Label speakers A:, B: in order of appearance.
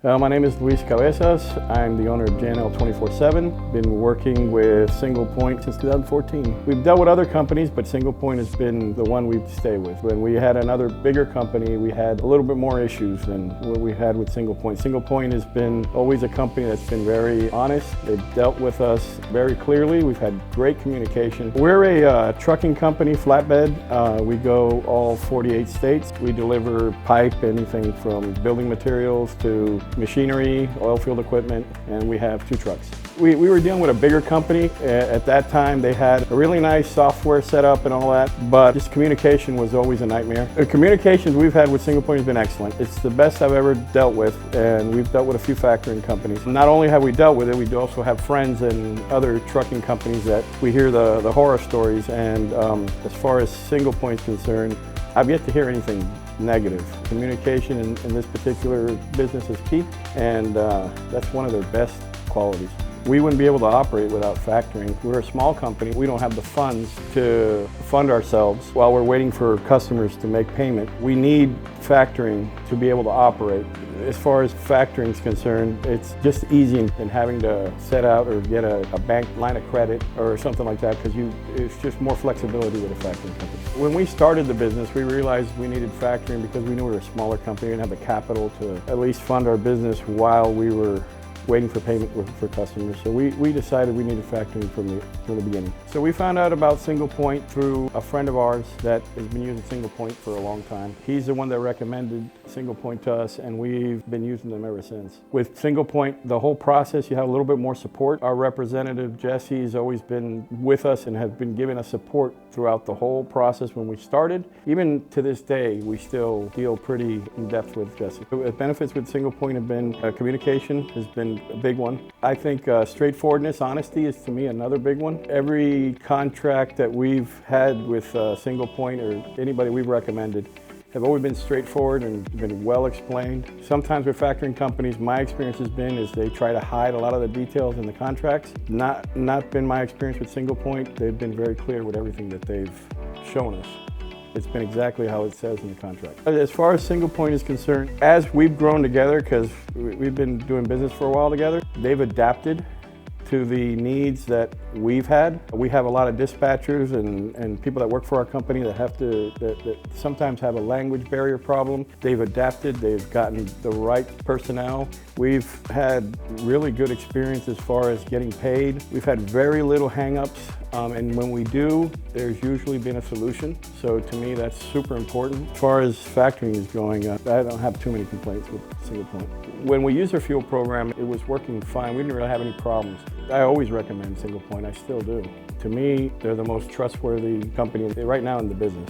A: My name is Luis Cabezas. I'm the owner of JNL 24/7. Been working with Single Point since 2014. We've dealt with other companies, but Single Point has been the one we stay with. When we had another bigger company, we had a little bit more issues than what we had with Single Point. Single Point has been always a company that's been very honest. They've dealt with us very clearly. We've had great communication. We're a trucking company, flatbed. We go all 48 states. We deliver pipe, anything from building materials to machinery, oil field equipment, and we have 2 trucks. We were dealing with a bigger company. At that time, they had a really nice software set up and all that, but just communication was always a nightmare. The communications we've had with Single Point has been excellent. It's the best I've ever dealt with, and we've dealt with a few factoring companies. Not only have we dealt with it, we also have friends and other trucking companies that we hear the horror stories, and as far as Single Point is concerned, I've yet to hear anything negative. Communication in this particular business is key, and that's one of their best qualities. We wouldn't be able to operate without factoring. We're a small company. We don't have the funds to fund ourselves while we're waiting for customers to make payment. We need factoring to be able to operate. As far as factoring is concerned, it's just easy than having to set out or get a bank line of credit or something like that, because it's just more flexibility with a factoring company. When we started the business, we realized we needed factoring because we knew we were a smaller company and didn't have the capital to at least fund our business while we were waiting for payment for customers. So we decided we needed factoring from the beginning. So we found out about Single Point through a friend of ours that has been using Single Point for a long time. He's the one that recommended Single Point to us, and we've been using them ever since. With Single Point, the whole process, you have a little bit more support. Our representative, Jesse, has always been with us and has been giving us support throughout the whole process when we started. Even to this day, we still deal pretty in depth with Jesse. The benefits with Single Point have been communication has been a big one. I think straightforwardness, honesty is to me another big one. Every contract that we've had with Single Point or anybody we've recommended have always been straightforward and been well explained. Sometimes with factoring companies, my experience has been is they try to hide a lot of the details in the contracts. Not been my experience with Single Point. They've been very clear with everything that they've shown us. It's been exactly how it says in the contract. As far as Single Point is concerned, as we've grown together, because we've been doing business for a while together, they've adapted to the needs that we've had. We have a lot of dispatchers and people that work for our company that sometimes have a language barrier problem. They've adapted, they've gotten the right personnel. We've had really good experience as far as getting paid. We've had very little hang-ups, and when we do, there's usually been a solution. So to me, that's super important. As far as factoring is going, I don't have too many complaints with Single Point. When we used their fuel program, it was working fine. We didn't really have any problems. I always recommend Single Point, I still do. To me, they're the most trustworthy company right now in the business.